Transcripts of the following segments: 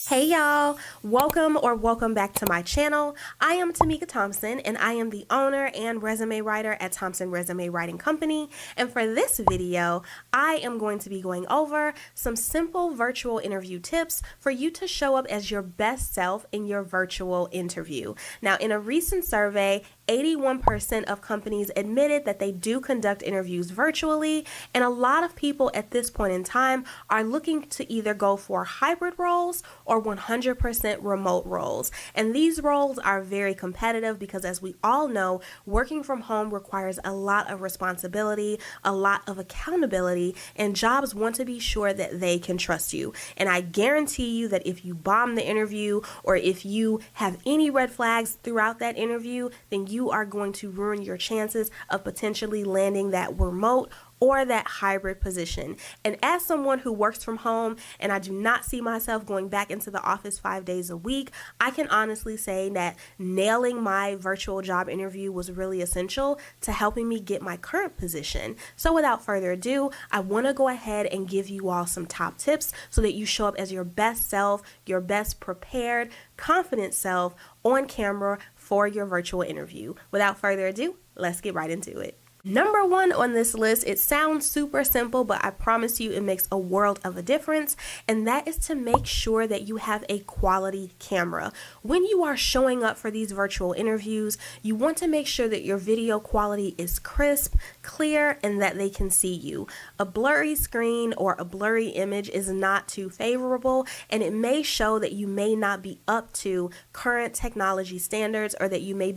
Hey y'all, welcome back to my channel. I am Tamika Thompson and I am the owner and resume writer at Thompson Resume Writing Company. And for this video, I am going to be going over some simple virtual interview tips for you to show up as your best self in your virtual interview. Now, in a recent survey, 81% of companies admitted that they do conduct interviews virtually, and a lot of people at this point in time are looking to either go for hybrid roles or 100% remote roles. And these roles are very competitive because, as we all know, working from home requires a lot of responsibility, a lot of accountability, and jobs want to be sure that they can trust you. And I guarantee you that if you bomb the interview or if you have any red flags throughout that interview, then you are going to ruin your chances of potentially landing that remote or that hybrid position. And as someone who works from home and I do not see myself going back into the office 5 days a week, I can honestly say that nailing my virtual job interview was really essential to helping me get my current position. So without further ado, I want to go ahead and give you all some top tips so that you show up as your best self, your best prepared, confident self on camera for your virtual interview. Without further ado, let's get right into it. Number one on this list, it sounds super simple, but I promise you it makes a world of a difference, and that is to make sure that you have a quality camera. When you are showing up for these virtual interviews, you want to make sure that your video quality is crisp, clear, and that they can see you. A blurry screen or a blurry image is not too favorable, and it may show that you may not be up to current technology standards or that you may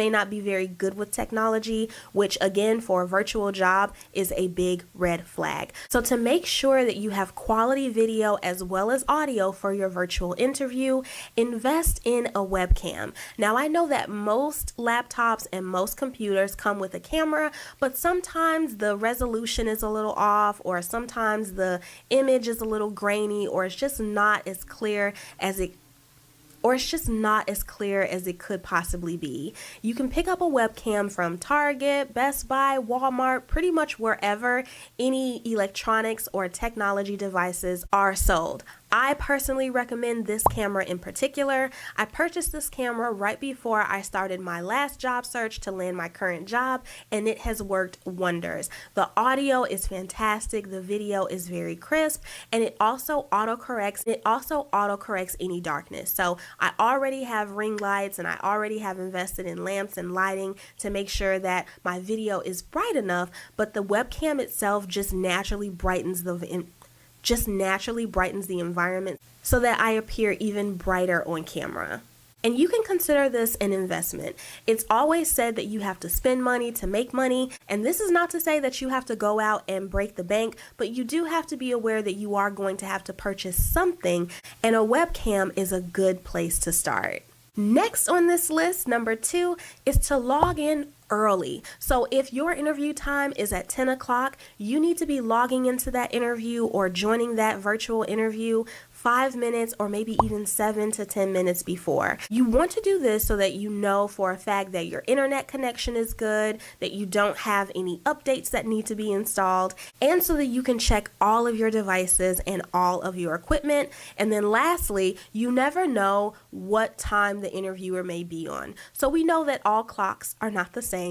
not be very good with technology, which again for a virtual job is a big red flag. So to make sure that you have quality video as well as audio for your virtual interview, invest in a webcam. Now I know that most laptops and most computers come with a camera, but sometimes the resolution is a little off, or sometimes the image is a little grainy, or it's just not as clear as it could possibly be. You can pick up a webcam from Target, Best Buy, Walmart, pretty much wherever any electronics or technology devices are sold. I personally recommend this camera in particular. I purchased this camera right before I started my last job search to land my current job, and it has worked wonders. The audio is fantastic, the video is very crisp, and it also autocorrects any darkness. So I already have ring lights and I already have invested in lamps and lighting to make sure that my video is bright enough, but the webcam itself just naturally brightens the environment so that I appear even brighter on camera. And you can consider this an investment. It's always said that you have to spend money to make money, and this is not to say that you have to go out and break the bank, but you do have to be aware that you are going to have to purchase something, and a webcam is a good place to start. Next on this list, number 2, is to log in early. So if your interview time is at 10 o'clock, you need to be logging into that interview or joining that virtual interview 5 minutes or maybe even 7 to 10 minutes before. You want to do this so that you know for a fact that your internet connection is good, that you don't have any updates that need to be installed, and so that you can check all of your devices and all of your equipment. And then lastly, you never know what time the interviewer may be on. So we know that all clocks are not the same,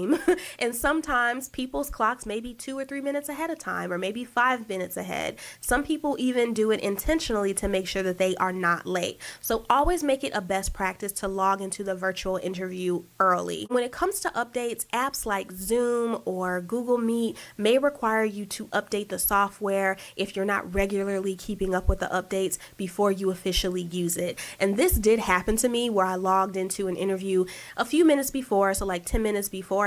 and sometimes people's clocks may be 2 or 3 minutes ahead of time, or maybe 5 minutes ahead. Some people even do it intentionally to make sure that they are not late. So always make it a best practice to log into the virtual interview early. When it comes to updates, apps like Zoom or Google Meet may require you to update the software if you're not regularly keeping up with the updates before you officially use it. And this did happen to me where I logged into an interview a few minutes before, so like 10 minutes beforehand,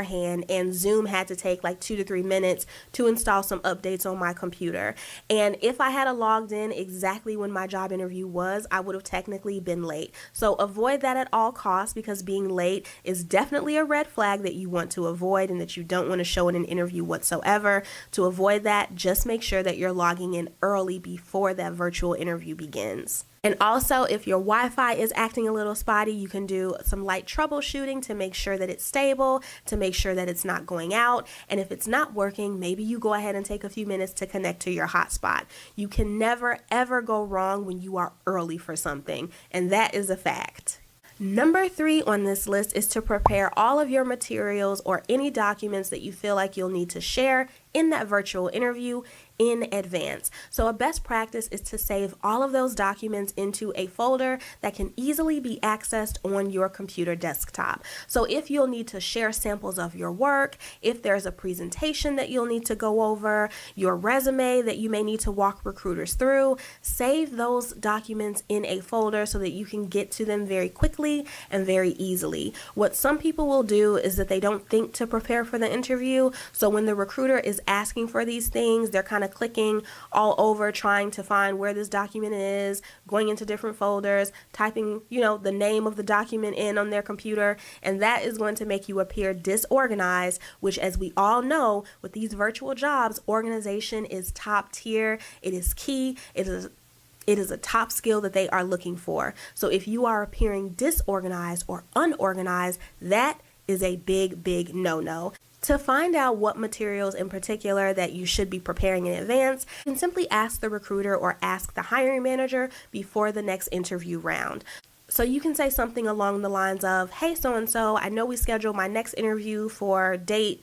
and Zoom had to take like 2 to 3 minutes to install some updates on my computer. And if I had logged in exactly when my job interview was, I would have technically been late. So avoid that at all costs, because being late is definitely a red flag that you want to avoid and that you don't want to show in an interview whatsoever. To avoid that, just make sure that you're logging in early before that virtual interview begins. And also, if your Wi-Fi is acting a little spotty, you can do some light troubleshooting to make sure that it's stable, to make sure that it's not going out. And if it's not working, maybe you go ahead and take a few minutes to connect to your hotspot. You can never, ever go wrong when you are early for something, and that is a fact. Number 3 on this list is to prepare all of your materials or any documents that you feel like you'll need to share in that virtual interview in advance. So a best practice is to save all of those documents into a folder that can easily be accessed on your computer desktop. So if you'll need to share samples of your work, if there's a presentation that you'll need to go over, your resume that you may need to walk recruiters through, save those documents in a folder so that you can get to them very quickly and very easily. What some people will do is that they don't think to prepare for the interview. So when the recruiter is asking for these things, they're kind of clicking all over trying to find where this document is, going into different folders, typing, the name of the document in on their computer, and that is going to make you appear disorganized, which, as we all know, with these virtual jobs, organization is top tier. It is key. It is a top skill that they are looking for. So if you are appearing disorganized or unorganized, that is a big, big no-no. To find out what materials in particular that you should be preparing in advance, you can simply ask the recruiter or ask the hiring manager before the next interview round. So you can say something along the lines of, hey, so-and-so, I know we scheduled my next interview for date,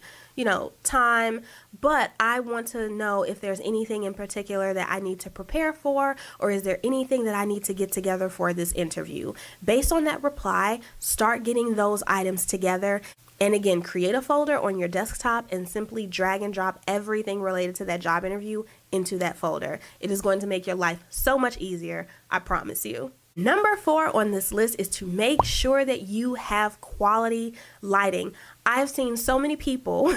time, but I want to know if there's anything in particular that I need to prepare for, or is there anything that I need to get together for this interview? Based on that reply, start getting those items together. And again, create a folder on your desktop and simply drag and drop everything related to that job interview into that folder. It is going to make your life so much easier, I promise you. Number 4 on this list is to make sure that you have quality lighting. I've seen so many people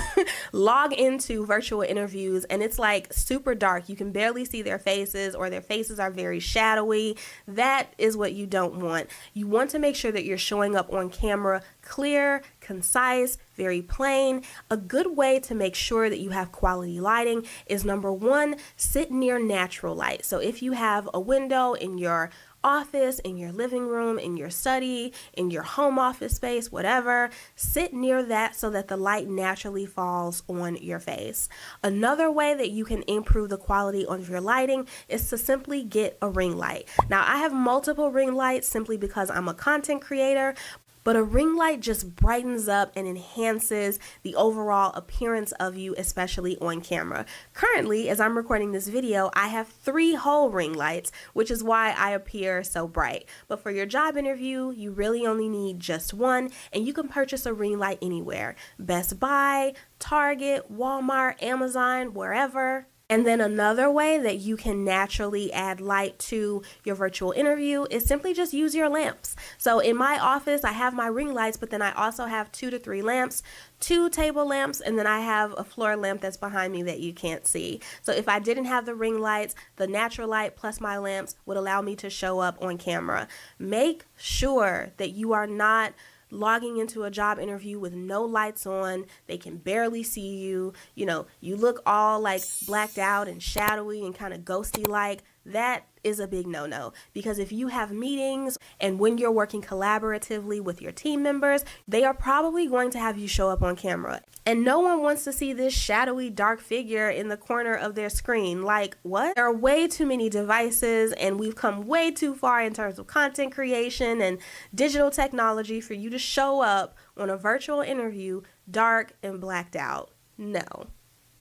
log into virtual interviews and it's like super dark. You can barely see their faces, or their faces are very shadowy. That is what you don't want. You want to make sure that you're showing up on camera clear, concise, very plain. A good way to make sure that you have quality lighting is, number 1, sit near natural light. So if you have a window in your office, in your living room, in your study, in your home office space, whatever, sit near that so that the light naturally falls on your face. Another way that you can improve the quality of your lighting is to simply get a ring light. Now, I have multiple ring lights simply because I'm a content creator, but a ring light just brightens up and enhances the overall appearance of you, especially on camera. Currently, as I'm recording this video, I have 3 whole ring lights, which is why I appear so bright. But for your job interview, you really only need just 1, and you can purchase a ring light anywhere. Best Buy, Target, Walmart, Amazon, wherever. And then another way that you can naturally add light to your virtual interview is simply just use your lamps. So in my office, I have my ring lights, but then I also have 2 to 3 lamps, 2 table lamps, and then I have a floor lamp that's behind me that you can't see. So if I didn't have the ring lights, the natural light plus my lamps would allow me to show up on camera. Make sure that you are not logging into a job interview with no lights on. They can barely see you. You look all like blacked out and shadowy and kind of ghosty like. That is a big no-no, because if you have meetings and when you're working collaboratively with your team members, they are probably going to have you show up on camera. And no one wants to see this shadowy dark figure in the corner of their screen. Like, what? There are way too many devices, and we've come way too far in terms of content creation and digital technology for you to show up on a virtual interview dark and blacked out. No.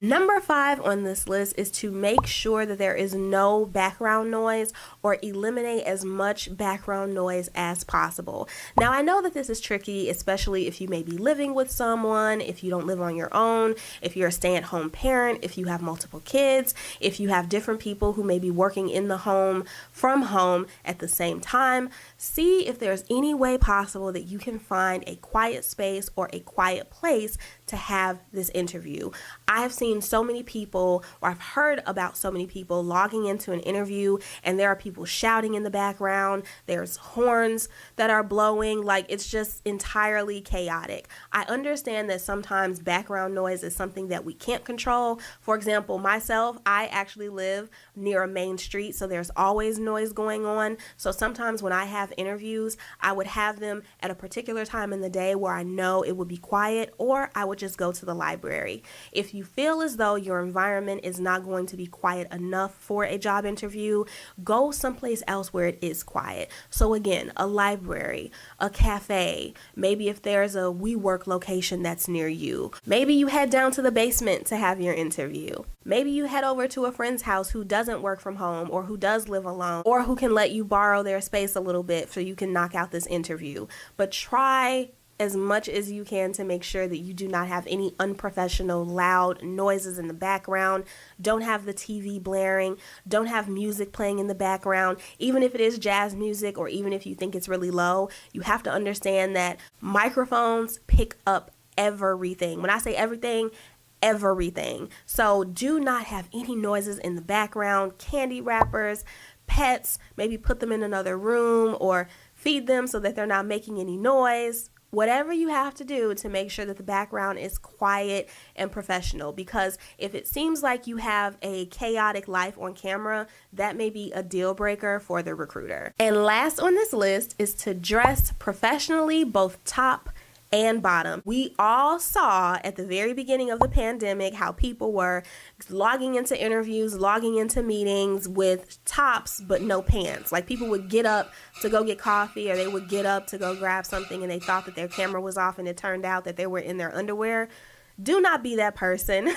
Number 5 on this list is to make sure that there is no background noise, or eliminate as much background noise as possible. Now, I know that this is tricky, especially if you may be living with someone, if you don't live on your own, if you're a stay-at-home parent, if you have multiple kids, if you have different people who may be working in the home from home at the same time. See if there's any way possible that you can find a quiet space or a quiet place to have this interview. I've seen so many people, or I've heard about so many people logging into an interview and there are people shouting in the background, there's horns that are blowing, like it's just entirely chaotic. I understand that sometimes background noise is something that we can't control. For example, myself, I actually live near a main street, so there's always noise going on. So sometimes when I have interviews, I would have them at a particular time in the day where I know it would be quiet, or I would just go to the library. If you feel as though your environment is not going to be quiet enough for a job interview, go someplace else where it is quiet. So again, a library, a cafe, maybe if there's a WeWork location that's near you. Maybe you head down to the basement to have your interview. Maybe you head over to a friend's house who doesn't work from home or who does live alone or who can let you borrow their space a little bit so you can knock out this interview. But try as much as you can to make sure that you do not have any unprofessional, loud noises in the background. Don't have the TV blaring. Don't have music playing in the background. Even if it is jazz music or even if you think it's really low, you have to understand that microphones pick up everything. When I say everything, everything. So do not have any noises in the background. Candy wrappers, pets, maybe put them in another room or feed them so that they're not making any noise. Whatever you have to do to make sure that the background is quiet and professional, because if it seems like you have a chaotic life on camera, that may be a deal breaker for the recruiter. And last on this list is to dress professionally, both top and bottom. We all saw at the very beginning of the pandemic how people were logging into interviews, logging into meetings with tops but no pants. Like people would get up to go get coffee or they would get up to go grab something and they thought that their camera was off and it turned out that they were in their underwear. Do not be that person.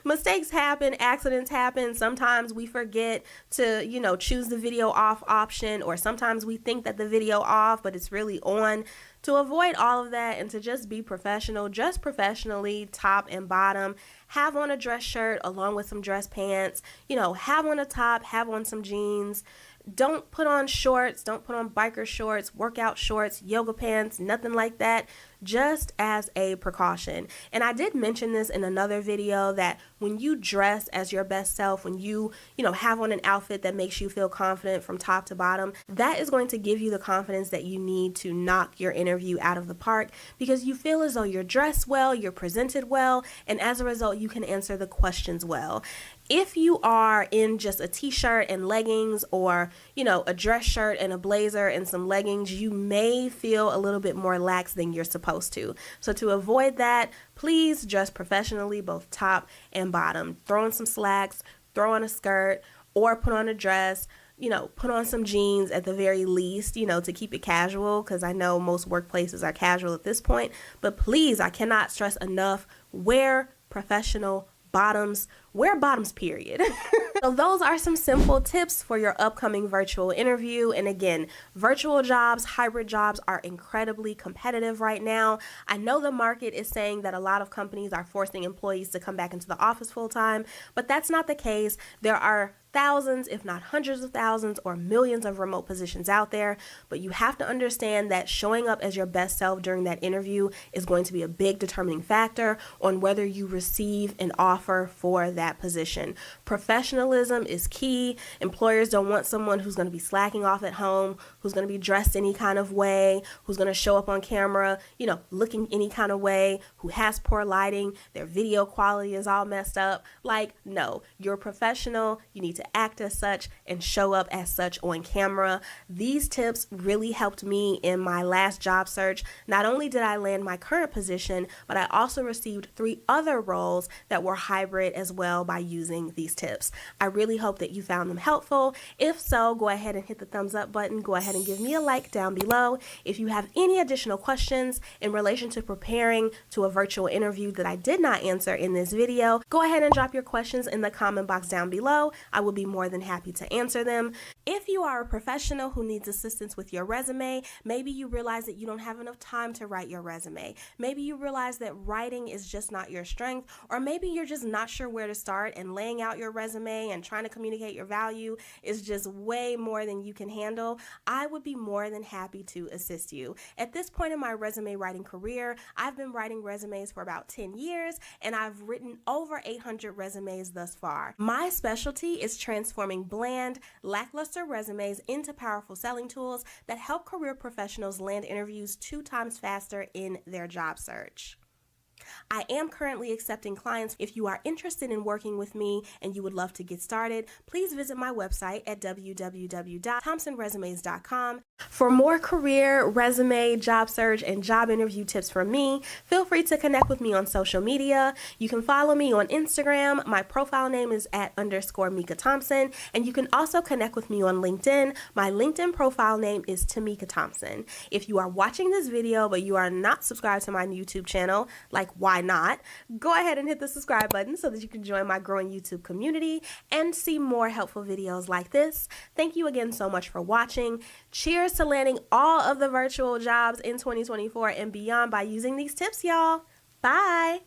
Mistakes happen, accidents happen. Sometimes we forget to, choose the video off option, or sometimes we think that the video off, but it's really on. To avoid all of that and to just be professional, dress professionally, top and bottom. Have on a dress shirt along with some dress pants. Have on a top, have on some jeans. Don't put on shorts, don't put on biker shorts, workout shorts, yoga pants, nothing like that, just as a precaution. And I did mention this in another video that when you dress as your best self, when you have on an outfit that makes you feel confident from top to bottom, that is going to give you the confidence that you need to knock your interview out of the park, because you feel as though you're dressed well, you're presented well, and as a result, you can answer the questions well. If you are in just a t-shirt and leggings, or, a dress shirt and a blazer and some leggings, you may feel a little bit more lax than you're supposed to. So to avoid that, please dress professionally, both top and bottom. Throw on some slacks, throw on a skirt, or put on a dress. Put on some jeans at the very least, to keep it casual, because I know most workplaces are casual at this point. But please, I cannot stress enough, wear professional bottoms. Wear bottoms, period. So those are some simple tips for your upcoming virtual interview. And again, virtual jobs, hybrid jobs are incredibly competitive right now. I know the market is saying that a lot of companies are forcing employees to come back into the office full time, but that's not the case. There are thousands, if not hundreds of thousands or millions of remote positions out there, but you have to understand that showing up as your best self during that interview is going to be a big determining factor on whether you receive an offer for that position. Professionalism is key. Employers don't want someone who's going to be slacking off at home, who's going to be dressed any kind of way, who's going to show up on camera, looking any kind of way, who has poor lighting, their video quality is all messed up. No, you're a professional. You need to act as such and show up as such on camera. These tips really helped me in my last job search. Not only did I land my current position, but I also received 3 other roles that were hybrid as well by using these tips. I really hope that you found them helpful. If so, go ahead and hit the thumbs up button. Go ahead and give me a like down below. If you have any additional questions in relation to preparing to a virtual interview that I did not answer in this video, go ahead and drop your questions in the comment box down below. I will be more than happy to answer them. If you are a professional who needs assistance with your resume, maybe you realize that you don't have enough time to write your resume. Maybe you realize that writing is just not your strength, or maybe you're just not sure where to start and laying out your resume and trying to communicate your value is just way more than you can handle, I would be more than happy to assist you. At this point in my resume writing career, I've been writing resumes for about 10 years and I've written over 800 resumes thus far. My specialty is transforming bland, lackluster resumes into powerful selling tools that help career professionals land interviews 2 times faster in their job search. I am currently accepting clients. If you are interested in working with me and you would love to get started, please visit my website at www.thompsonresumes.com. For more career, resume, job search, and job interview tips from me, feel free to connect with me on social media. You can follow me on Instagram. My profile name is @_Mika Thompson, and you can also connect with me on LinkedIn. My LinkedIn profile name is Tamika Thompson. If you are watching this video but you are not subscribed to my YouTube channel, like why not? Go ahead and hit the subscribe button so that you can join my growing YouTube community and see more helpful videos like this. Thank you again so much for watching. Cheers to landing all of the virtual jobs in 2024 and beyond by using these tips, y'all. Bye.